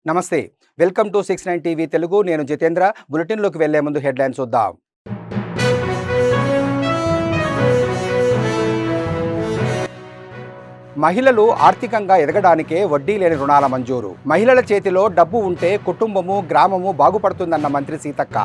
నమస్తే. Welcome to 69 TV Telugu. నేను జితేంద్ర. బులెటిన్‌లోకి వెళ్లే ముందు హెడ్‌లైన్స్ చూద్దాం. మహిళలు ఆర్థికంగా ఎదగడానికే వడ్డీ లేని రుణాల మంజూరు. మహిళల చేతిలో డబ్బు ఉంటే కుటుంబము, గ్రామము బాగుపడుతుందన్న మంత్రి సీతక్క.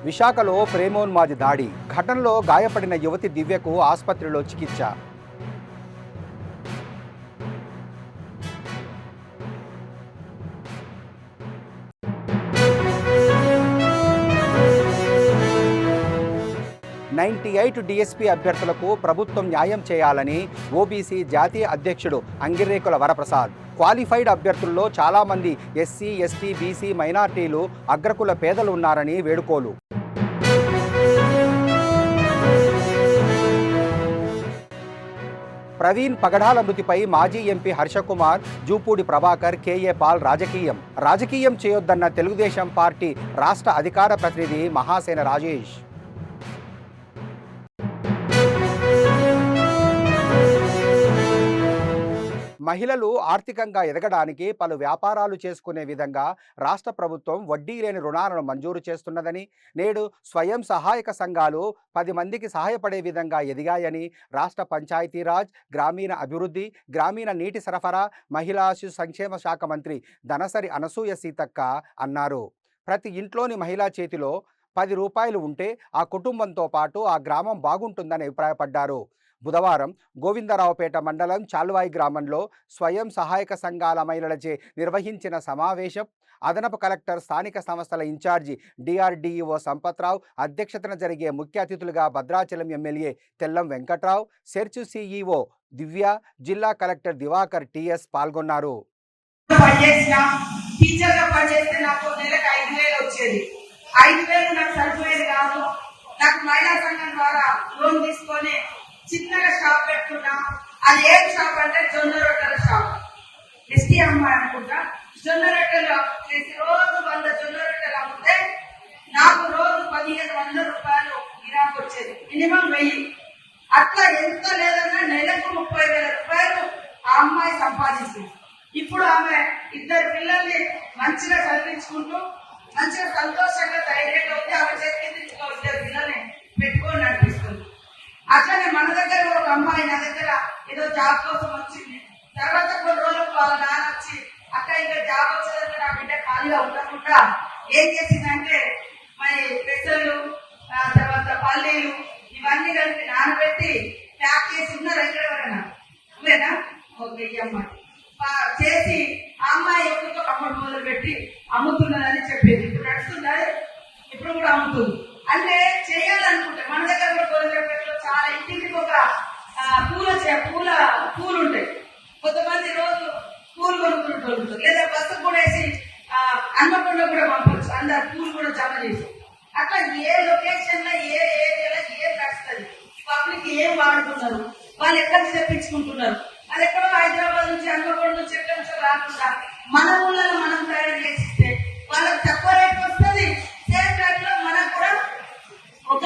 విశాఖలో ప్రేమోన్మాది దాడి. ఘటనలో గాయపడిన యువతి దివ్యకు ఆసుపత్రిలో చికిత్స. ఎయిట్ డీఎస్పీ అభ్యర్థులకు ప్రభుత్వం న్యాయం చేయాలని ఓబీసీ జాతీయ అధ్యక్షుడు అంగిరేకుల వరప్రసాద్. క్వాలిఫైడ్ అభ్యర్థుల్లో చాలామంది ఎస్సీ, ఎస్టీ, బీసీ, మైనార్టీలు, అగ్రకుల పేదలు ఉన్నారని వేడుకోలు. ప్రవీణ్ పగడాల మృతిపై మాజీ MP Harshakumar, Jupudi Prabhakar, KA Paul రాజకీయం చేయొద్దన్న తెలుగుదేశం పార్టీ రాష్ట్ర అధికార ప్రతినిధి మహాసేన రాజేష్. మహిళలు ఆర్థికంగా ఎదగడానికి పలు వ్యాపారాలు చేసుకునే విధంగా రాష్ట్ర ప్రభుత్వం వడ్డీ లేని రుణాలను మంజూరు చేస్తున్నదని, నేడు స్వయం సహాయక సంఘాలు 10 మందికి సహాయపడే విధంగా ఎదిగాయని రాష్ట్ర పంచాయతీరాజ్, గ్రామీణ అభివృద్ధి, గ్రామీణ నీటి సరఫరా, మహిళా శిశు సంక్షేమ శాఖ మంత్రి దనసరి అనసూయ సీతక్క అన్నారు. ప్రతి ఇంట్లోని మహిళా చేతిలో 10 రూపాయలు ఉంటే ఆ కుటుంబంతో పాటు ఆ గ్రామం బాగుంటుందని అభిప్రాయపడ్డారు. బుధవారం గోవిందరావుపేట మండలం చాల్వాయి గ్రామంలో స్వయం సహాయక సంఘాల మహిళలచే నిర్వహించిన సమావేశం అదనపు కలెక్టర్, స్థానిక సంస్థల ఇన్ఛార్జి డిఆర్డీఈఓ సంపత్రావు అధ్యక్షతన జరిగే ముఖ్య అతిథులుగా Bhadrachalam MLA Tellam Venkatrao, SERP CEO Divya, జిల్లా కలెక్టర్ దివాకర్ టిఎస్ పాల్గొన్నారు. చిన్నగా షాప్ పెట్టుకున్నా. అది ఏం షాప్ అంటే జొన్న రొట్టెల షాప్. ఎస్టీ అమ్మాయి అనుకుంటా. జొన్న రొట్టెలు చేసి రోజు 100 జొన్న రొట్టెలు అమ్మితే నాకు రోజు 1500 రూపాయలు గిరాకు వచ్చేది, మినిమం 1000. అట్లా ఎంత లేదన్నా నెలకు 30,000 రూపాయలు ఆ అమ్మాయి సంపాదించింది. ఇప్పుడు ఆమె 2 పిల్లల్ని మంచిగా చదివించుకుంటూ మంచిగా సంతోషంగా ధైర్యంగా ఉంది. ఆమె చేతికి 2 పిల్లల్ని పెట్టుకొని నడిపిస్తుంది. అట్లనే మన దగ్గర ఒక అమ్మాయి నా దగ్గర ఏదో జాబ్ కోసం వచ్చింది. తర్వాత కొన్ని రోజులకు వాళ్ళ నాన్న వచ్చి అక్క ఇంకా జాబ్ వచ్చేదంటే నా బిడ్డ ఖాళీగా ఉండకుండా ఏం చేసిందంటే మరి పెసలు, తర్వాత పల్లీలు ఇవన్నీ కలిపి నానబెట్టి ప్యాక్ చేసి ఉన్నారు. ఎక్కడ ఎవరైనా నువ్వేనా? ఓకే. ఈ అమ్మాయి చేసి ఆ అమ్మాయి ఎక్కువతో అమ్మడు మొదలు పెట్టి అమ్ముతున్నదని చెప్పేది. ఇప్పుడు నడుస్తున్నది, ఇప్పుడు కూడా అమ్ముతుంది. అంటే చేయాలనుకుంటే మన దగ్గర కూడా గోవిందపేటలో చాలా ఇంటికి ఒక పూలు ఉంటాయి. కొంతమంది రోజు పూలు కొనుక్కుంటూ లేదా బస్సు కూడా వేసి హన్మకొండ కూడా పంపచ్చు. అందరు పూలు కూడా జమ చేసి అట్లా ఏ లొకేషన్ లో ఏ ఏరియాలో ఏం నడుస్తుంది, పబ్లిక్ ఏం వాడుతున్నారు, వాళ్ళు ఎక్కడి నుంచి తెప్పించుకుంటున్నారు, అది ఎక్కడో హైదరాబాద్ నుంచి, హన్మకొండ నుంచి, ఎక్కడి నుంచో రాకుండా మన ఊళ్ళలో మనం తయారు చేసిస్తే వాళ్ళకి తక్కువ రేట్ వస్తుంది. సేమ్ రేట్ లో మనకు కూడా ఒక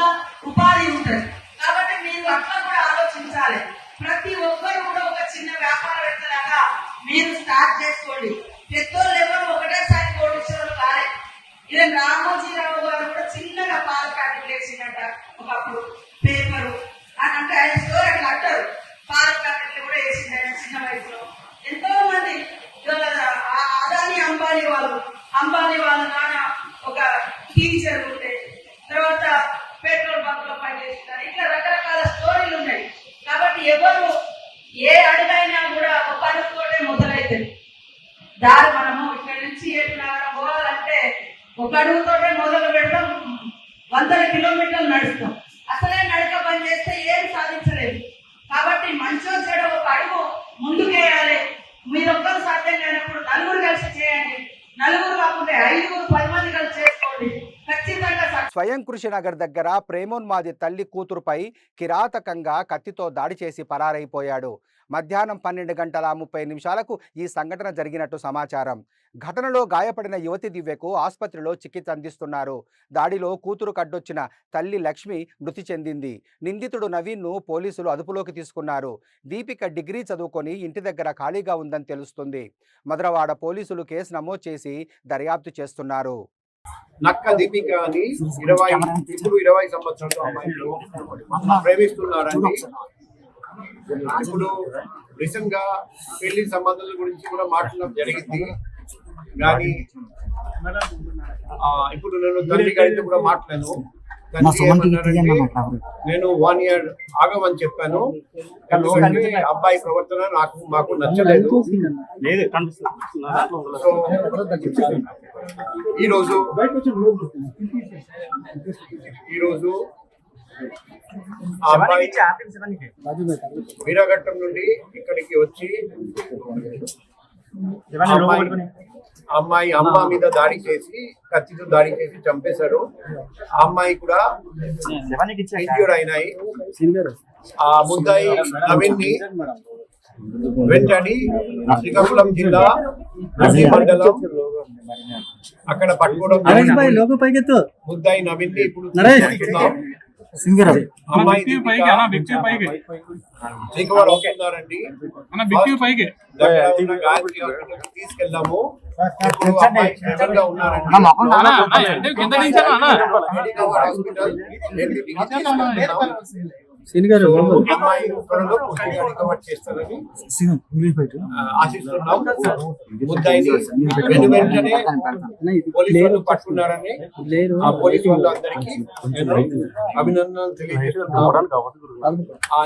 ఉపాధి ఉంటుంది. కాబట్టి మీరు అట్లా కూడా ఆలోచించాలి. ప్రతి ఒక్కరు కూడా ఒక చిన్న వ్యాపారవేత్తలాగా మీరు స్టార్ట్ చేసుకోండి. పెద్దోళ్ళు ఎవరు ఒకటేసారి కోటీశ్వరులు కాలే. ఇలా రామోజీరావు గారు కూడా చిన్నగా పాల ప్యాకెట్ వేసిందట ఒకప్పుడు, పేపరు అని అంటే ఆయన స్టోర్ అట్లా అంటారు. పాల ప్యాకెట్లు కూడా వేసింది ఆయన చిన్న వయసులో. ఎంతో మంది అదాని అంబానీ వాళ్ళ నాన్న ఒక టీచర్ ఉంటే, తర్వాత పెట్రోల్ బంక్ లో పనిచేస్తారు. ఇట్లా రకరకాల స్టోరీలు ఉన్నాయి. కాబట్టి ఎవరు ఏ అడుగైనా కూడా ఒక అడుగుతోటే మొదలవుతుంది. దారి మనము ఇక్కడి నుంచి ఏడునగరం పోవాలంటే ఒక అడుగుతోటే మొదలు పెడతాం, 100 కిలోమీటర్లు నడుస్తాం. అసలే నడక పని చేస్తే ఏం సాధించలేదు. కాబట్టి మంచో చెడు ఒక అడుగు ముందుకేయాలి. మీరు ఒక్కరు సాధ్యం లేనప్పుడు నలుగురు కలిసి చేయండి. నలుగురు కాకుంటే 5, 10 మంది కలిసి చేసుకోండి. ఖచ్చితంగా స్వయం కృషి నగర్ దగ్గర ప్రేమోన్మాది తల్లి కూతురుపై కిరాతకంగా కత్తితో దాడి చేసి పరారైపోయాడు. మధ్యాహ్నం 12:30 ఈ సంఘటన జరిగినట్టు సమాచారం. ఘటనలో గాయపడిన యువతి దివ్యకు ఆసుపత్రిలో చికిత్స అందిస్తున్నారు. దాడిలో కూతురు కడ్డొచ్చిన తల్లి లక్ష్మి మృతి చెందింది. నిందితుడు నవీన్ను పోలీసులు అదుపులోకి తీసుకున్నారు. దీపిక డిగ్రీ చదువుకొని ఇంటి దగ్గర ఖాళీగా ఉందని తెలుస్తుంది. మధురవాడ పోలీసులు కేసు నమోదు చేసి దర్యాప్తు చేస్తున్నారు. నక్క దీపిక అని 20 సంవత్సరాలు అమ్మాయిలు ప్రేమిస్తున్నారండి. ఇప్పుడు రీసెంట్ గా పెళ్లి సంబంధాల గురించి కూడా మాట్లాడడం జరిగింది. కానీ ఇప్పుడు నేను తండ్రి గారితో కూడా మాట్లాడాను. తండ్రి ఏమన్నారంటే, నేను 1 year ఆగమని చెప్పాను. ఎందుకంటే అబ్బాయి ప్రవర్తన మాకు నచ్చలేదు. సో ఈరోజు ఆ అబ్బాయి వీరఘట్టం నుండి ఇక్కడికి వచ్చి అమ్మాయి అమ్మ మీద దాడి చేసి కత్తితో దాడి చేసి చంపేశారు. ఆ అమ్మాయి కూడా ఇంజ్యూర్డ్ అయినాయి. ఆ ముద్దాయి నవీన్ ని వెంటనే శ్రీకాకుళం జిల్లా మండలం అక్కడ పట్టుకోవడం. ముద్దాయి నవీన్ ని ఇప్పుడు అమ్మాయి తీసుకెళ్దాము. ఆశిస్తున్నాం. ముద్దాయిని వెంటనే పోలీసు వాళ్ళు పట్టుకున్నారని ఆ పోలీసు వాళ్ళందరికీ నేను అభినందనలు తెలియజేస్తున్నాను.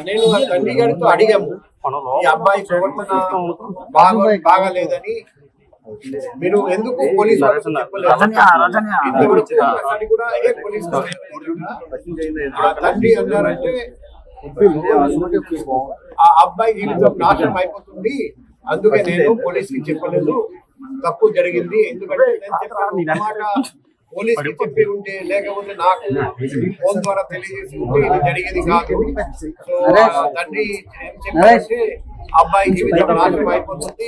నేను ఆ తండ్రి గారితో అడిగాము, ఈ అబ్బాయి ప్రవర్తన బాగాలేదని మీరు ఎందుకు పోలీసు కూడా ఏ పోలీసు తండ్రి అన్నారంటే, ఆ అబ్బాయి జీవితం నాశనం అయిపోతుంది, అందుకే నేను పోలీసుకి చెప్పలేదు, తప్పు జరిగింది. ఎందుకంటే నేను చెప్పాను పోలీస్ కి చెప్పి ఉంటే, లేకపోతే నాకు ఫోన్ ద్వారా తెలియజేసి ఉంటే ఇది జరిగేది కాదు. సో తండ్రి చెప్పారంటే అబ్బాయి జీవితం నాశనం అయిపోతుంది.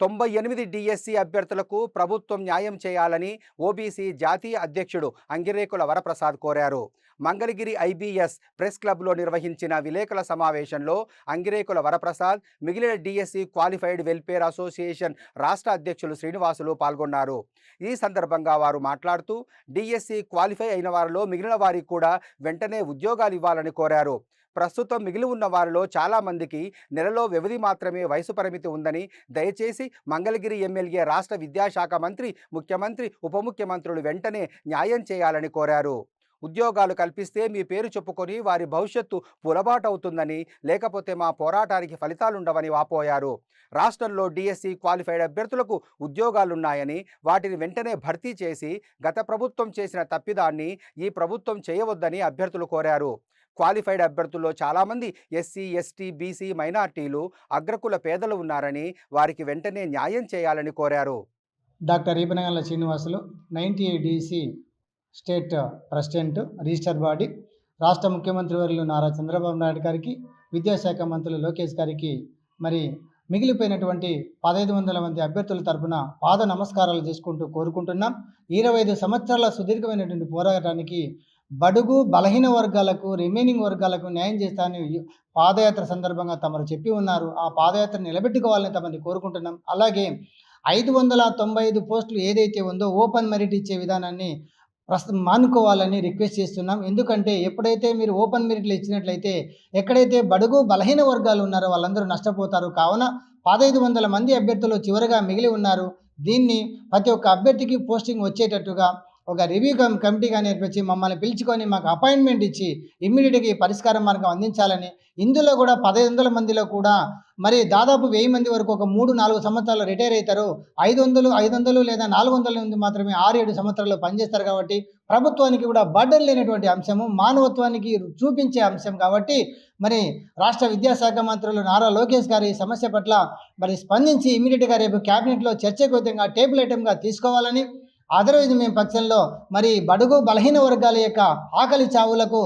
98 డిఎస్సి అభ్యర్థులకు ప్రభుత్వం న్యాయం చేయాలని ఓబీసీ జాతీయ అధ్యక్షుడు అంగిరేకుల వరప్రసాద్ కోరారు. మంగళగిరి ఐబీఎస్ ప్రెస్ క్లబ్లో నిర్వహించిన విలేకరుల సమావేశంలో అంగిరేకుల వరప్రసాద్, మిగిలిన డిఎస్సి క్వాలిఫైడ్ వెల్ఫేర్ అసోసియేషన్ రాష్ట్ర అధ్యక్షులు శ్రీనివాసులు పాల్గొన్నారు. ఈ సందర్భంగా వారు మాట్లాడుతూ డిఎస్సి క్వాలిఫై అయిన వారిలో మిగిలిన వారికి కూడా వెంటనే ఉద్యోగాలు ఇవ్వాలని కోరారు. ప్రస్తుతం మిగిలి ఉన్న వారిలో చాలామందికి నెలలో వ్యవధి మాత్రమే వయసు పరిమితి ఉందని, దయచేసి మంగళగిరి ఎమ్మెల్యే, రాష్ట్ర విద్యాశాఖ మంత్రి, ముఖ్యమంత్రి, ఉప ముఖ్యమంత్రులు వెంటనే న్యాయం చేయాలని కోరారు. ఉద్యోగాలు కల్పిస్తే మీ పేరు చెప్పుకొని వారి భవిష్యత్తు పులబాటవుతుందని, లేకపోతే మా పోరాటానికి ఫలితాలుండవని వాపోయారు. రాష్ట్రంలో డిఎస్సి క్వాలిఫైడ్ అభ్యర్థులకు ఉద్యోగాలున్నాయని, వాటిని వెంటనే భర్తీ చేసి గత ప్రభుత్వం చేసిన తప్పిదాన్ని ఈ ప్రభుత్వం చేయవద్దని అభ్యర్థులు కోరారు. క్వాలిఫైడ్ అభ్యర్థుల్లో చాలామంది ఎస్సీ, ఎస్టీ, బీసీ, మైనార్టీలు, అగ్రకుల పేదలు ఉన్నారని, వారికి వెంటనే న్యాయం చేయాలని కోరారు. Doctor Epanagandla Srinivasulu, 98 DC state president, register body, రాష్ట్ర ముఖ్యమంత్రి వర్యులు నారా చంద్రబాబు నాయుడు గారికి, విద్యాశాఖ మంత్రులు లోకేష్ గారికి, మరి మిగిలిపోయినటువంటి 1500 మంది అభ్యర్థుల తరపున పాద నమస్కారాలు చేసుకుంటూ కోరుకుంటున్నాం. 25 సంవత్సరాల సుదీర్ఘమైనటువంటి పోరాటానికి బడుగు బలహీన వర్గాలకు, రిమైనింగ్ వర్గాలకు న్యాయం చేస్తానని పాదయాత్ర సందర్భంగా తమరు చెప్పి ఉన్నారు. ఆ పాదయాత్ర నిలబెట్టుకోవాలని తమని కోరుకుంటున్నాం. అలాగే 595 పోస్టులు ఏదైతే ఉందో ఓపెన్ మెరిట్ ఇచ్చే విధానాన్ని మానుకోవాలని రిక్వెస్ట్ చేస్తున్నాం. ఎందుకంటే ఎప్పుడైతే మీరు ఓపెన్ మెరిట్లు ఇచ్చినట్లయితే ఎక్కడైతే బడుగు బలహీన వర్గాలు ఉన్నారో వాళ్ళందరూ నష్టపోతారు. కావున 1500 మంది అభ్యర్థులు చివరిగా మిగిలి ఉన్నారు. దీన్ని ప్రతి ఒక్క అభ్యర్థికి పోస్టింగ్ వచ్చేటట్టుగా ఒక రివ్యూ కమిటీగా నేర్పించి మమ్మల్ని పిలుచుకొని మాకు అపాయింట్మెంట్ ఇచ్చి ఇమ్మీడియట్గా పరిష్కార మార్గం అందించాలని, ఇందులో కూడా 1500 మందిలో కూడా మరి దాదాపు 1000 మంది వరకు ఒక 3-4 సంవత్సరాలు రిటైర్ అవుతారు. 500 లేదా 400 మంది మాత్రమే 6-7 సంవత్సరాలు పనిచేస్తారు. కాబట్టి ప్రభుత్వానికి కూడా బర్డన్ లేనటువంటి అంశము, మానవత్వానికి చూపించే అంశం. కాబట్టి మరి రాష్ట్ర విద్యాశాఖ మంత్రులు నారా లోకేష్ గారు ఈ సమస్య పట్ల మరి స్పందించి ఇమ్మీడియట్గా రేపు క్యాబినెట్లో చర్చకు విధంగా టేబుల్ ఐటెంగా తీసుకోవాలని, అదర్వైజ్ మేము పక్షంలో మరి బడుగు బలహీన వర్గాల యొక్క ఆకలి చావులకు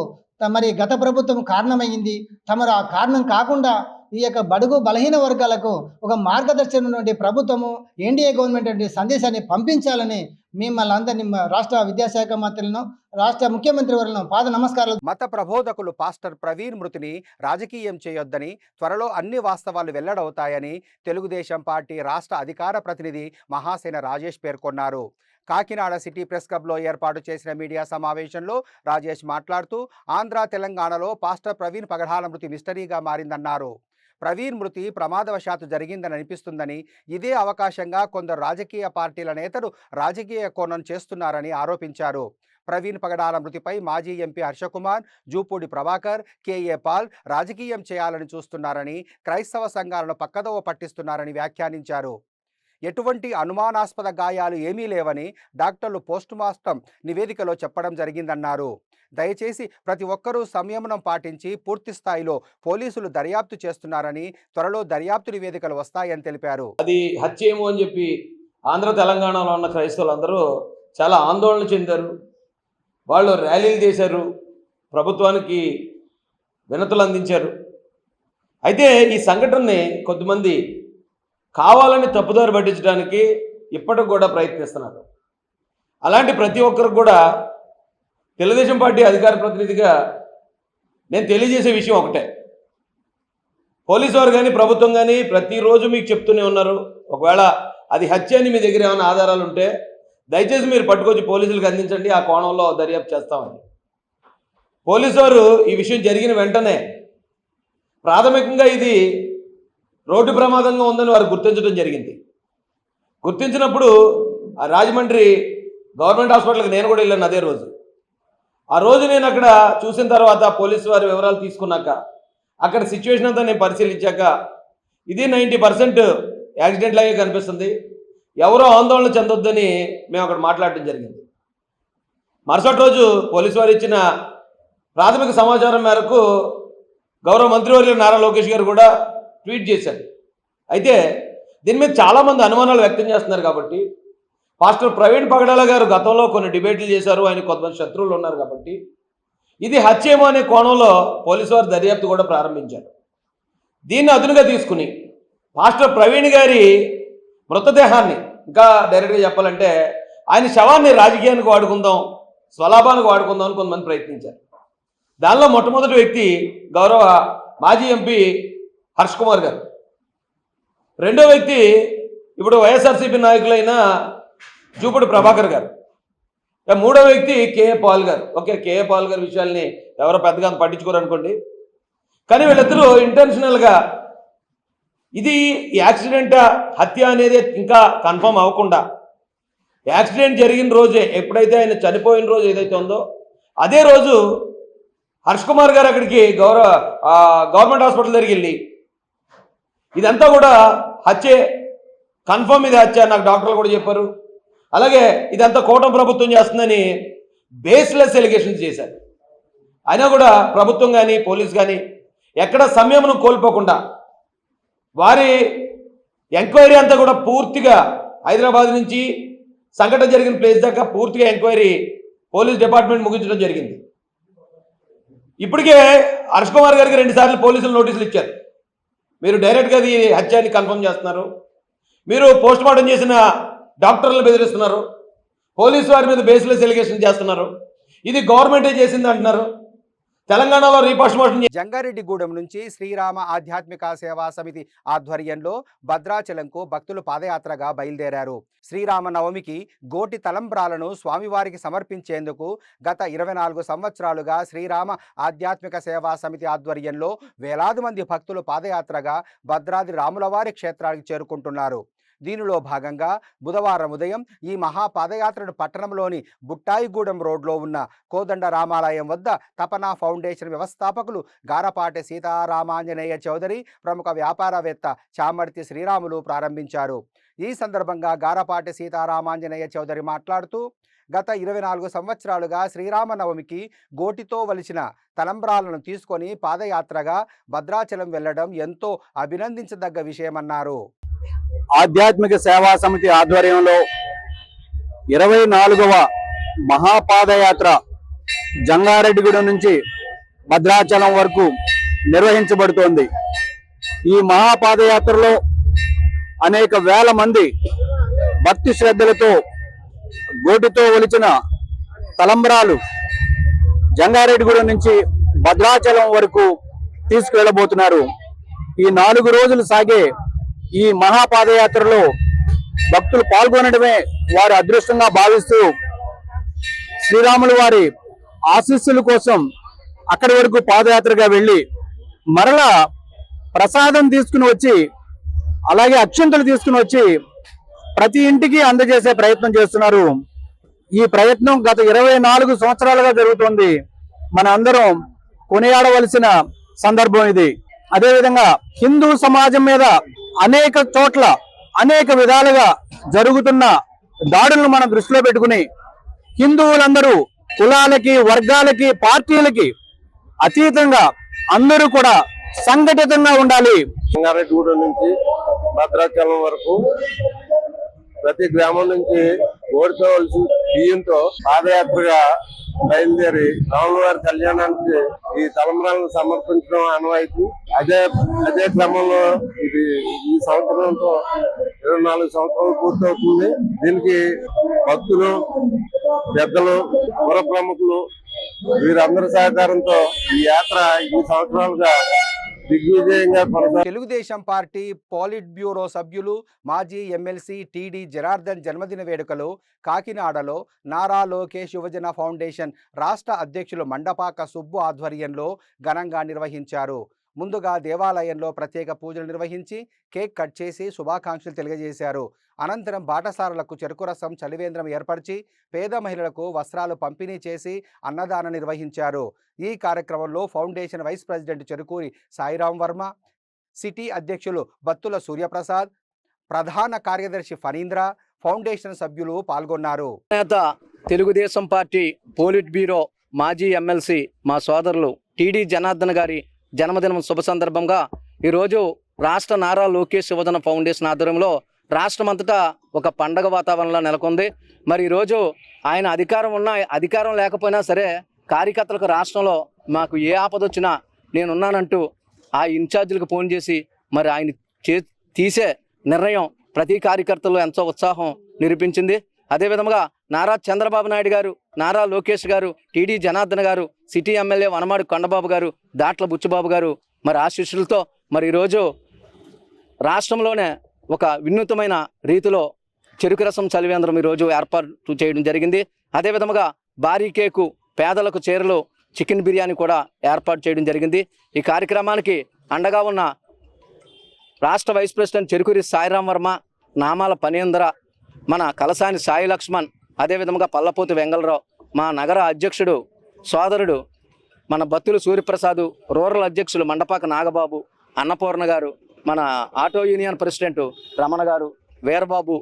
మరి గత ప్రభుత్వం కారణమైంది. తమరు ఆ కారణం కాకుండా ఈ యొక్క బడుగు బలహీన వర్గాలకు ఒక మార్గదర్శనం నుండి ప్రభుత్వము ఎన్డీఏ గవర్నమెంట్ నుండి సందేశాన్ని పంపించాలని మిమ్మల్ని అందరినీ రాష్ట్ర విద్యాశాఖ మంత్రులను రాష్ట్ర ముఖ్యమంత్రి వర్లను పాద నమస్కారాలు. మత ప్రబోధకులు పాస్టర్ ప్రవీణ్ మృతిని రాజకీయం చేయొద్దని, త్వరలో అన్ని వాస్తవాలు వెల్లడవుతాయని తెలుగుదేశం పార్టీ రాష్ట్ర అధికార ప్రతినిధి మహాసేన రాజేష్ పేర్కొన్నారు. కాకినాడ సిటీ ప్రెస్ క్లబ్లో ఏర్పాటు చేసిన మీడియా సమావేశంలో రాజేష్ మాట్లాడుతూ ఆంధ్ర తెలంగాణలో పాస్టర్ ప్రవీణ్ పగడాల మృతి మిస్టరీగా మారిందన్నారు. ప్రవీణ్ మృతి ప్రమాదవశాత్తు జరిగిందని అనిపిస్తుందని, ఇదే అవకాశంగా కొందరు రాజకీయ పార్టీల నేతలు రాజకీయ కోణం చేస్తున్నారని ఆరోపించారు. ప్రవీణ్ పగడాల మృతిపై మాజీ MP Harshakumar, Jupudi Prabhakar, KA Paul రాజకీయం చేయాలని చూస్తున్నారని, క్రైస్తవ సంఘాలను పక్కదోవ పట్టిస్తున్నారని వ్యాఖ్యానించారు. ఎటువంటి అనుమానాస్పద గాయాలు ఏమీ లేవని డాక్టర్లు పోస్టుమార్టం నివేదికలో చెప్పడం జరిగిందన్నారు. దయచేసి ప్రతి ఒక్కరూ సంయమనం పాటించి పూర్తి స్థాయిలో పోలీసులు దర్యాప్తు చేస్తున్నారని, త్వరలో దర్యాప్తు నివేదికలు వస్తాయని తెలిపారు. అది హత్య ఏమో అని చెప్పి ఆంధ్ర తెలంగాణలో ఉన్న క్రైస్తవులందరూ చాలా ఆందోళన చెందారు. వాళ్ళు ర్యాలీలు చేశారు, ప్రభుత్వానికి వినతులు అందించారు. అయితే ఈ సంఘటనని కొద్దిమంది కావాలని తప్పుదారి పట్టించడానికి ఇప్పటికి కూడా ప్రయత్నిస్తున్నారు. అలాంటి ప్రతి ఒక్కరికి కూడా తెలుగుదేశం పార్టీ అధికార ప్రతినిధిగా నేను తెలియజేసే విషయం ఒకటే. పోలీసు వారు కానీ ప్రభుత్వం కానీ ప్రతిరోజు మీకు చెప్తూనే ఉన్నారు, ఒకవేళ అది హత్య అని మీ దగ్గర ఏమైనా ఆధారాలు ఉంటే దయచేసి మీరు పట్టుకొచ్చి పోలీసులకు అందించండి, ఆ కోణంలో దర్యాప్తు చేస్తామని. పోలీసు వారు ఈ విషయం జరిగిన వెంటనే ప్రాథమికంగా ఇది రోడ్డు ప్రమాదంగా ఉందని వారు గుర్తించడం జరిగింది. గుర్తించినప్పుడు ఆ రాజమండ్రి గవర్నమెంట్ హాస్పిటల్కి నేను కూడా వెళ్ళాను అదే రోజు. ఆ రోజు నేను అక్కడ చూసిన తర్వాత పోలీసు వారి వివరాలు తీసుకున్నాక అక్కడ సిచ్యువేషన్ అంతా నేను పరిశీలించాక ఇది 90% యాక్సిడెంట్ లాగే కనిపిస్తుంది, ఎవరో ఆందోళన చెందొద్దని మేము అక్కడ మాట్లాడటం జరిగింది. మరుసటి రోజు పోలీసు వారు ఇచ్చిన ప్రాథమిక సమాచారం మేరకు గౌరవ మంత్రివర్యులు నారా లోకేష్ గారు కూడా ట్వీట్ చేశారు. అయితే దీని మీద చాలామంది అనుమానాలు వ్యక్తం చేస్తున్నారు. కాబట్టి పాస్టర్ ప్రవీణ్ పగడాల గారు గతంలో కొన్ని డిబేట్లు చేశారు, ఆయన కొంతమంది శత్రువులు ఉన్నారు. కాబట్టి ఇది హత్యేమో అనే కోణంలో పోలీసు వారు దర్యాప్తు కూడా ప్రారంభించారు. దీన్ని అదునుగా తీసుకుని పాస్టర్ ప్రవీణ్ గారి మృతదేహాన్ని, ఇంకా డైరెక్ట్గా చెప్పాలంటే ఆయన శవాన్ని రాజకీయానికి వాడుకుందాం, స్వలాభానికి వాడుకుందాం అని కొంతమంది ప్రయత్నించారు. దానిలో మొట్టమొదటి వ్యక్తి గౌరవ మాజీ ఎంపీ హర్ష్ కుమార్ గారు. రెండో వ్యక్తి ఇప్పుడు వైఎస్ఆర్సీపీ నాయకులైన జూపూడి ప్రభాకర్ గారు. మూడో వ్యక్తి కేఏ పాల్ గారు. ఓకే, కేఏ పాల్ గారి విషయాల్ని ఎవరో పెద్దగా పట్టించుకోరు అనుకోండి, కానీ వీళ్ళిద్దరూ ఇంటెన్షనల్గా ఇది యాక్సిడెంట్ హత్య అనేది ఇంకా కన్ఫర్మ్ అవ్వకుండా యాక్సిడెంట్ జరిగిన రోజే, ఎప్పుడైతే ఆయన చనిపోయిన రోజు ఏదైతే ఉందో అదే రోజు హర్ష్ కుమార్ గారు అక్కడికి గవర్నమెంట్ హాస్పిటల్ దగ్గరికి వెళ్ళి ఇదంతా కూడా హత్యే, కన్ఫర్మ్ ఇది హత్య, నాకు డాక్టర్లు కూడా చెప్పారు, అలాగే ఇదంతా కూటమి ప్రభుత్వం చేస్తుందని బేస్లెస్ ఎలిగేషన్స్ చేశారు. అయినా కూడా ప్రభుత్వం కానీ పోలీస్ కానీ ఎక్కడ సంయమనం కోల్పోకుండా వారి ఎంక్వైరీ అంతా కూడా పూర్తిగా హైదరాబాద్ నుంచి సంఘటన జరిగిన ప్లేస్ దాకా పూర్తిగా ఎంక్వైరీ పోలీస్ డిపార్ట్మెంట్ ముగించడం జరిగింది. ఇప్పటికే హర్ష్ కుమార్ గారికి 2 సార్లు పోలీసులు నోటీసులు ఇచ్చారు. మీరు డైరెక్ట్గా అది హత్యాన్ని కన్ఫర్మ్ చేస్తున్నారు, మీరు పోస్ట్ మార్టం చేసిన డాక్టర్లను బెదిరిస్తున్నారు, పోలీసు వారి మీద బేస్లెస్ ఎలిగేషన్ చేస్తున్నారు, ఇది గవర్నమెంటే చేసింది అంటున్నారు, తెలంగాణలో రీపోస్ట్ మార్టం. జంగారెడ్డిగూడెం నుంచి శ్రీరామ ఆధ్యాత్మిక సేవా సమితి ఆధ్వర్యంలో భద్రాచలంకు భక్తులు పాదయాత్రగా బయలుదేరారు. శ్రీరామ నవమికి గోటి తలంబ్రాలను స్వామివారికి సమర్పించేందుకు గత 24 సంవత్సరాలుగా శ్రీరామ ఆధ్యాత్మిక సేవా సమితి ఆధ్వర్యంలో వేలాది మంది భక్తులు పాదయాత్రగా భద్రాద్రి రాములవారి క్షేత్రానికి చేరుకుంటున్నారు. దీనిలో భాగంగా బుధవారం ఉదయం ఈ మహాపాదయాత్రను పట్టణంలోని బుట్టాయిగూడెం రోడ్లో ఉన్న కోదండ రామాలయం వద్ద తపనా ఫౌండేషన్ వ్యవస్థాపకులు గారపాటి సీతారామాంజనేయ చౌదరి, ప్రముఖ వ్యాపారవేత్త చామర్తి శ్రీరాములు ప్రారంభించారు. ఈ సందర్భంగా గారపాటి సీతారామాంజనేయ చౌదరి మాట్లాడుతూ గత 24 సంవత్సరాలుగా శ్రీరామనవమికి గోటితో వలిచిన తలంబ్రాలను తీసుకొని పాదయాత్రగా భద్రాచలం వెళ్లడం ఎంతో అభినందించదగ్గ విషయమన్నారు. ఆధ్యాత్మిక సేవా సమితి ఆధ్వర్యంలో 24వ మహాపాదయాత్ర జంగారెడ్డిగూడెం నుంచి భద్రాచలం వరకు నిర్వహించబడుతోంది. ఈ మహాపాదయాత్రలో అనేక వేల మంది భక్తి శ్రద్ధలతో గోటితో ఒలిచిన తలంబ్రాలు జంగారెడ్డిగూడెం నుంచి భద్రాచలం వరకు తీసుకువెళ్ళబోతున్నారు. ఈ 4 రోజులు సాగే ఈ మహాపాదయాత్రలో భక్తులు పాల్గొనడమే వారి అదృష్టంగా భావిస్తూ శ్రీరాములు వారి ఆశీస్సుల కోసం అక్కడి వరకు పాదయాత్రగా వెళ్ళి మరలా ప్రసాదం తీసుకుని వచ్చి అలాగే అక్షంతలు తీసుకుని వచ్చి ప్రతి ఇంటికి అందజేసే ప్రయత్నం చేస్తున్నారు. ఈ ప్రయత్నం గత 24 సంవత్సరాలుగా జరుగుతోంది. మన అందరం కొనియాడవలసిన సందర్భం ఇది. అదేవిధంగా హిందూ సమాజం మీద అనేక చోట్ల అనేక విధాలుగా జరుగుతున్న దాడులను మనం దృష్టిలో పెట్టుకుని హిందువులందరూ కులాలకి, వర్గాలకి, పార్టీలకి అతీతంగా అందరూ కూడా సంఘటితంగా ఉండాలి. జంగారెడ్డిగూడెం నుంచి భద్రాచలం వరకు ప్రతి గ్రామం నుంచి ఓడితో బియ్యంతో పాదయాత్రగా బయలుదేరి రాములవారి కళ్యాణానికి ఈ తలంబ్రాలను సమర్పించడం ఆనవాయితీ. అదే క్రమంలో ఇది ఈ సంవత్సరంతో 24 సంవత్సరాలు పూర్తవుతుంది. దీనికి భక్తులు, పెద్దలు, పుర ప్రముఖులు వీరందరి సహకారంతో ఈ యాత్ర ఈ సంవత్సరాలుగా దిగ్విజయంగా కొనసాగుతుంది. తెలుగుదేశం పార్టీ పోలిట్ బ్యూరో సభ్యులు మాజీ ఎమ్మెల్సీ టీడీ జనార్దన్ జన్మదిన వేడుకలు కాకినాడలో నారా లోకేష్ యువజన ఫౌండేషన్ రాష్ట్ర అధ్యక్షులు మండపాక సుబ్బు ఆధ్వర్యంలో ఘనంగా నిర్వహించారు. ముందుగా దేవాలయంలో ప్రత్యేక పూజలు నిర్వహించి కేక్ కట్ చేసి శుభాకాంక్షలు తెలియజేశారు. అనంతరం బాటసారులకు చెరుకు రసం చలివేంద్రం ఏర్పరిచి పేద మహిళలకు వస్త్రాలు పంపిణీ చేసి అన్నదానం నిర్వహించారు. ఈ కార్యక్రమంలో foundation vice president Cherukuri Sairam Varma, city అధ్యక్షులు బత్తుల సూర్యప్రసాద్, ప్రధాన కార్యదర్శి ఫణీంద్ర, ఫౌండేషన్ సభ్యులు పాల్గొన్నారు. తెలుగుదేశం పార్టీ పోలిట్ బ్యూరో మాజీ ఎమ్మెల్సీ మా సోదరులు టీడీ జనార్దన్ గారి జన్మదినం శుభ సందర్భంగా ఈరోజు రాష్ట్ర నారా లోకేష్ యువజన ఫౌండేషన్ ఆధ్వర్యంలో రాష్ట్రమంతటా ఒక పండగ వాతావరణంలో నెలకొంది. మరి ఈరోజు ఆయన అధికారం లేకపోయినా సరే కార్యకర్తలకు రాష్ట్రంలో మాకు ఏ ఆపద వచ్చినా నేనున్నానంటూ ఆ ఇన్ఛార్జీలకు ఫోన్ చేసి మరి ఆయన తీసే నిర్ణయం ప్రతి కార్యకర్తలు ఎంతో ఉత్సాహం నిరూపించింది. అదేవిధంగా నారా చంద్రబాబు నాయుడు గారు, నారా లోకేష్ గారు, టీడీ జనార్దన్ గారు, సిటీ ఎమ్మెల్యే వనమాడి కొండబాబు గారు, దాట్ల బుచ్చిబాబు గారు మరి ఆశీస్సులతో మరి ఈరోజు రాష్ట్రంలోనే ఒక వినూత్నమైన రీతిలో చెరుకు రసం చలివేంద్రం ఈరోజు ఏర్పాటు చేయడం జరిగింది. అదేవిధంగా భారీ కేకు, పేదలకు చీరలు, చికెన్ బిర్యానీ కూడా ఏర్పాటు చేయడం జరిగింది. ఈ కార్యక్రమానికి అండగా ఉన్న రాష్ట్ర వైస్ ప్రెసిడెంట్ చెరుకూరి సాయిరాం వర్మ, నామాల ఫణీంద్ర, మన కలసాని సాయి లక్ష్మణ్, అదేవిధంగా పల్లపోతు వెంగళరావు, మా నగర అధ్యక్షుడు సోదరుడు మన బత్తుల సూర్యప్రసాద్, రూరల్ అధ్యక్షులు మండపాక నాగబాబు, అన్నపూర్ణ గారు, మన ఆటో యూనియన్ ప్రెసిడెంట్ రమణ గారు, వీరబాబు,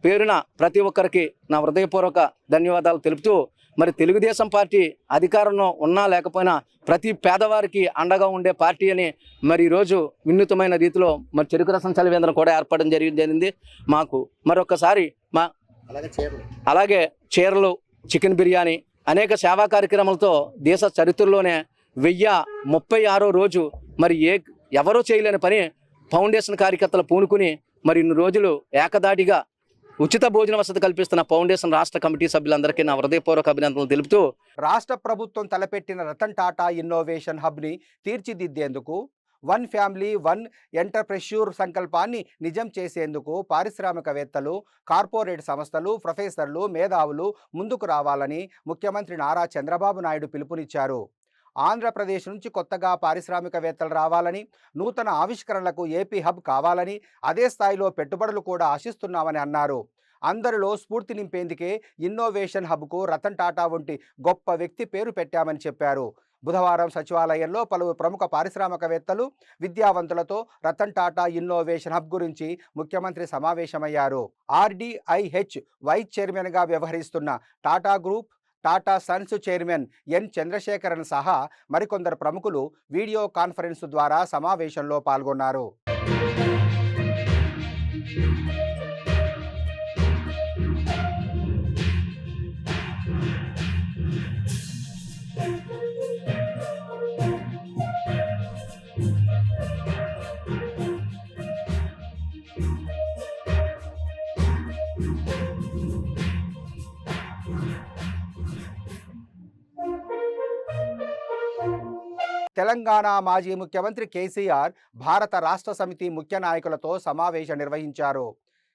పేరున ప్రతి ఒక్కరికి నా హృదయపూర్వక ధన్యవాదాలు తెలుపుతూ మరి తెలుగుదేశం పార్టీ అధికారంలో ఉన్నా లేకపోయినా ప్రతి పేదవారికి అండగా ఉండే పార్టీ అని మరి ఈరోజు వినూత్నమైన రీతిలో మరి చెరుకు రసం చలివేంద్రం కూడా ఏర్పడడం జరిగింది. మాకు మరొకసారి అలాగే చీరలు, చికెన్ బిర్యానీ, అనేక సేవా కార్యక్రమాలతో దేశ చరిత్రలోనే 1036వ రోజు మరి ఎవరూ చేయలేని పని ఫౌండేషన్ కార్యకర్తలు పూనుకుని మరి ఇన్ని రోజులు ఏకదాటిగా ఉచిత భోజన వసతి కల్పిస్తున్న ఫౌండేషన్ రాష్ట్ర కమిటీ సభ్యులందరికీ నా హృదయపూర్వక అభినందనలు తెలుపుతూ రాష్ట్ర ప్రభుత్వం తలపెట్టిన రతన్ టాటా ఇన్నోవేషన్ హబ్ని తీర్చిదిద్దేందుకు వన్ ఫ్యామిలీ వన్ ఎంటర్ప్రెన్యూర్ సంకల్పాన్ని నిజం చేసేందుకు పారిశ్రామికవేత్తలు, కార్పొరేట్ సంస్థలు, ప్రొఫెసర్లు, మేధావులు ముందుకు రావాలని ముఖ్యమంత్రి నారా చంద్రబాబు నాయుడు పిలుపునిచ్చారు. ఆంధ్రప్రదేశ్ నుంచి కొత్తగా పారిశ్రామికవేత్తలు రావాలని, నూతన ఆవిష్కరణలకు ఏపీ హబ్ కావాలని, అదే స్థాయిలో పెట్టుబడులు కూడా ఆశిస్తున్నామని అన్నారు. అందరిలో స్ఫూర్తి నింపేందుకే ఇన్నోవేషన్ హబ్కు రతన్ టాటా వంటి గొప్ప వ్యక్తి పేరు పెట్టామని చెప్పారు. బుధవారం సచివాలయంలో పలువురు ప్రముఖ పారిశ్రామికవేత్తలు, విద్యావంతులతో రతన్ టాటా ఇన్నోవేషన్ హబ్ గురించి ముఖ్యమంత్రి సమావేశమయ్యారు. RDIH వైస్ చైర్మన్గా వ్యవహరిస్తున్న Tata group, Tata sons chairman N Chandrasekaran సహా మరికొందరు ప్రముఖులు వీడియో కాన్ఫరెన్స్ ద్వారా సమావేశంలో పాల్గొన్నారు. తెలంగాణ మాజీ ముఖ్యమంత్రి కేసీఆర్ భారత రాష్ట్ర సమితి ముఖ్య నాయకులతో సమావేశం నిర్వహించారు.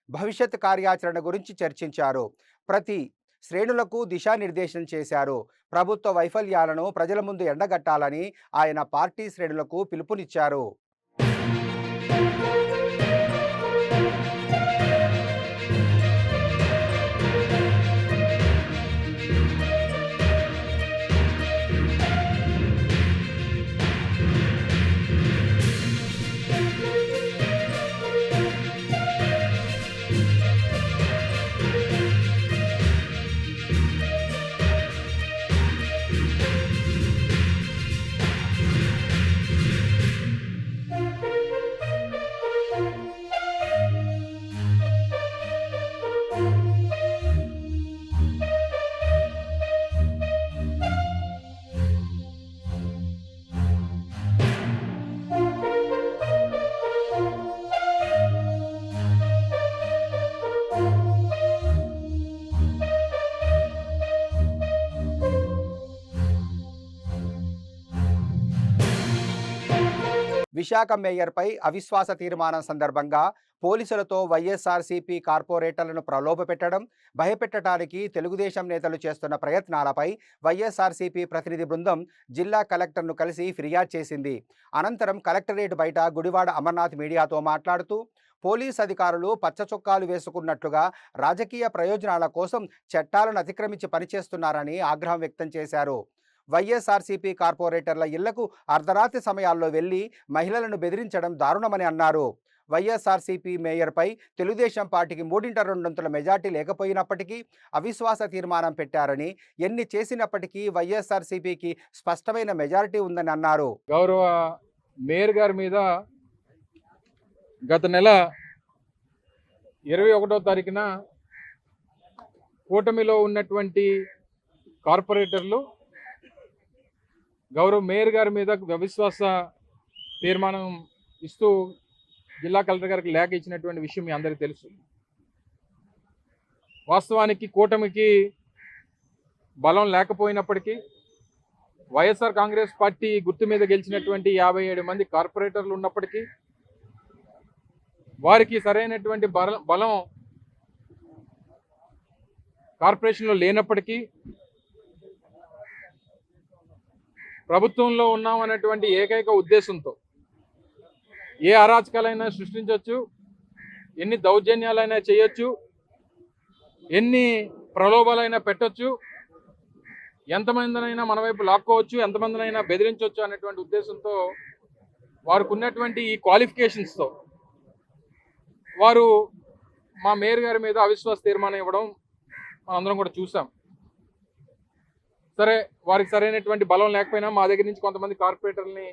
భవిష్యత్ కార్యాచరణ గురించి చర్చించారు. ప్రతి శ్రేణులకు దిశానిర్దేశం చేశారు. ప్రభుత్వ వైఫల్యాలను ప్రజల ముందు ఎండగట్టాలని ఆయన పార్టీ శ్రేణులకు పిలుపునిచ్చారు. విశాఖ మేయర్పై అవిశ్వాస తీర్మానం సందర్భంగా పోలీసులతో వైఎస్ఆర్సీపీ కార్పొరేటర్లను ప్రలోభపెట్టడం, భయపెట్టడానికి తెలుగుదేశం నేతలు చేస్తున్న ప్రయత్నాలపై వైఎస్ఆర్సీపీ ప్రతినిధి బృందం జిల్లా కలెక్టర్ను కలిసి ఫిర్యాదు చేసింది. అనంతరం కలెక్టరేట్ బయట గుడివాడ అమర్నాథ్ మీడియాతో మాట్లాడుతూ పోలీస్ అధికారులు పచ్చచొక్కాలు వేసుకున్నట్లుగా రాజకీయ ప్రయోజనాల కోసం చట్టాలను అతిక్రమించి పనిచేస్తున్నారని ఆగ్రహం వ్యక్తం చేశారు. వైఎస్ఆర్సీపీ కార్పొరేటర్ల ఇళ్లకు అర్ధరాత్రి సమయాల్లో వెళ్లి మహిళలను బెదిరించడం దారుణమని అన్నారు. వైఎస్ఆర్సీపీ మేయర్పై తెలుగుదేశం పార్టీకి 3/2 మెజార్టీ లేకపోయినప్పటికీ అవిశ్వాస తీర్మానం పెట్టారని, ఎన్ని చేసినప్పటికీ వైఎస్ఆర్సీపీకి స్పష్టమైన మెజారిటీ ఉందని అన్నారు. గౌరవ మేయర్ గారి మీద గత నెల 21వ తారీఖున కూటమిలో ఉన్నటువంటి కార్పొరేటర్లు గౌరవ మేయర్ గారి మీద అవిశ్వాస తీర్మానం ఇస్తూ జిల్లా కలెక్టర్ గారికి లేఖ ఇచ్చినటువంటి విషయం మీ అందరికీ తెలుసు. వాస్తవానికి కూటమికి బలం లేకపోయినప్పటికీ వైఎస్ఆర్ కాంగ్రెస్ పార్టీ గుర్తు మీద గెలిచినటువంటి 57 మంది కార్పొరేటర్లు ఉన్నప్పటికీ వారికి సరైనటువంటి బలం కార్పొరేషన్లో లేనప్పటికీ ప్రభుత్వంలో ఉన్నామనేటువంటి ఏకైక ఉద్దేశంతో ఏ అరాచకాలైనా సృష్టించవచ్చు, ఎన్ని దౌర్జన్యాలైనా చేయొచ్చు, ఎన్ని ప్రలోభాలైనా పెట్టొచ్చు, ఎంతమందినైనా మన వైపు లాక్కోవచ్చు, ఎంతమందినైనా బెదిరించవచ్చు అనేటువంటి ఉద్దేశంతో వారికి ఉన్నటువంటి ఈ క్వాలిఫికేషన్స్తో వారు మా మేయర్ గారి మీద అవిశ్వాస తీర్మానం ఇవ్వడం మనందరం కూడా చూసాం. సరే, వారికి సరైనటువంటి బలం లేకపోయినా మా దగ్గర నుంచి కొంతమంది కార్పొరేటర్ని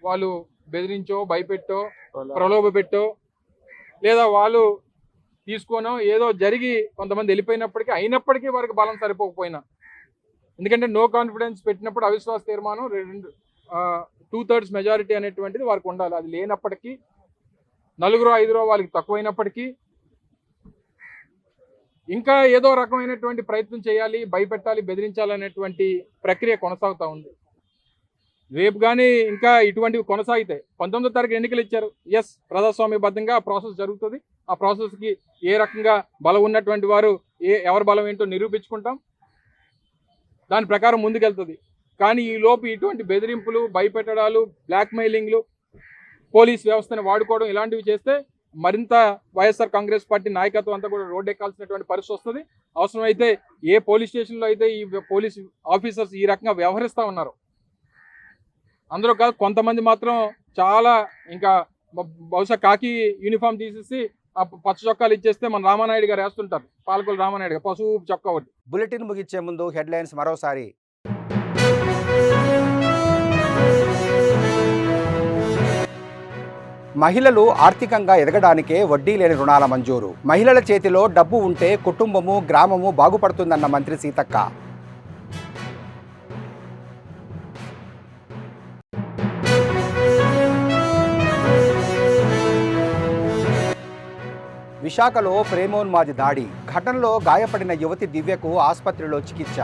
వాళ్ళు బెదిరించో, భయపెట్టో, ప్రలోభ పెట్టో, లేదా వాళ్ళు తీసుకోనో ఏదో జరిగి కొంతమంది వెళ్ళిపోయినప్పటికీ అయినప్పటికీ వారికి బలం సరిపోకపోయినా, ఎందుకంటే నో కాన్ఫిడెన్స్ పెట్టినప్పుడు అవిశ్వాస తీర్మానం 2/3 మెజారిటీ అనేటువంటిది వారికి ఉండాలి. అది లేనప్పటికీ 4-5 వాళ్ళకి తక్కువైనప్పటికీ ఇంకా ఏదో రకమైనటువంటి ప్రయత్నం చేయాలి, భయపెట్టాలి, బెదిరించాలనేటువంటి ప్రక్రియ కొనసాగుతూ ఉంది. రేపు కానీ ఇంకా ఇటువంటివి కొనసాగితే 19వ తారీఖు ఎన్నికలు ఇచ్చారు. ఎస్, ప్రజాస్వామ్యబద్ధంగా ఆ ప్రాసెస్ జరుగుతుంది. ఆ ప్రాసెస్కి ఏ రకంగా బలం ఉన్నటువంటి వారు ఎవరి బలం ఏంటో నిరూపించుకుంటాం, దాని ప్రకారం ముందుకెళ్తుంది. కానీ ఈ లోపు ఇటువంటి బెదిరింపులు, భయపెట్టడాలు, బ్లాక్మెయిలింగ్లు, పోలీస్ వ్యవస్థను వాడుకోవడం ఇలాంటివి చేస్తే మరింత వైఎస్ఆర్ కాంగ్రెస్ పార్టీ నాయకత్వం అంతా కూడా రోడ్డు ఎక్కాల్సినటువంటి పరిస్థితి వస్తుంది. అవసరమైతే ఏ పోలీస్ స్టేషన్లో అయితే ఈ పోలీస్ ఆఫీసర్స్ ఈ రకంగా వ్యవహరిస్తూ ఉన్నారు, అందరూ కాదు కొంతమంది మాత్రం చాలా ఇంకా బహుశా కాకి యూనిఫామ్ తీసేసి ఆ పచ్చ చొక్కాలు ఇచ్చేస్తే మన రామానాయుడు గారు వేస్తుంటారు, పాలకొల్లు రామానాయుడు గారు పసుపు చొక్కా ఒకటి. బులెటిన్ ముగించే ముందు హెడ్లైన్స్ మరోసారి. మహిళలు ఆర్థికంగా ఎదగడానికే వడ్డీ లేని రుణాల మంజూరు. మహిళల చేతిలో డబ్బు ఉంటే కుటుంబము, గ్రామము బాగుపడుతుందన్న మంత్రి సీతక్క. విశాఖలో ప్రేమోన్మాది దాడి. ఘటనలో గాయపడిన యువతి దివ్యకు ఆసుపత్రిలో చికిత్స.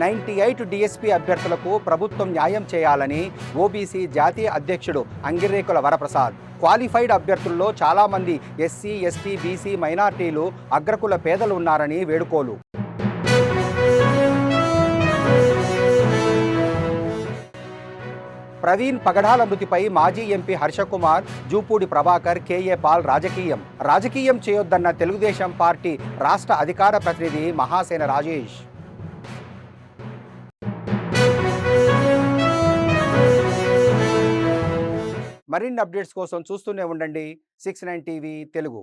98 డిఎస్పీ అభ్యర్థులకు ప్రభుత్వం న్యాయం చేయాలని ఓబీసీ జాతీయ అధ్యక్షుడు అంగిరేకుల వరప్రసాద్. క్వాలిఫైడ్ అభ్యర్థుల్లో చాలామంది ఎస్సీ, ఎస్టీ, బీసీ, మైనార్టీలు, అగ్రకుల పేదలు ఉన్నారని వేడుకోలు. ప్రవీణ్ పగడాల మృతిపై మాజీ MP Harshakumar, Jupudi Prabhakar, KA Paul రాజకీయం చేయొద్దన్న తెలుగుదేశం పార్టీ రాష్ట్ర అధికార ప్రతినిధి మహాసేన రాజేష్. మరిన్ని అప్డేట్స్ కోసం చూస్తూనే ఉండండి 69 టీవీ తెలుగు.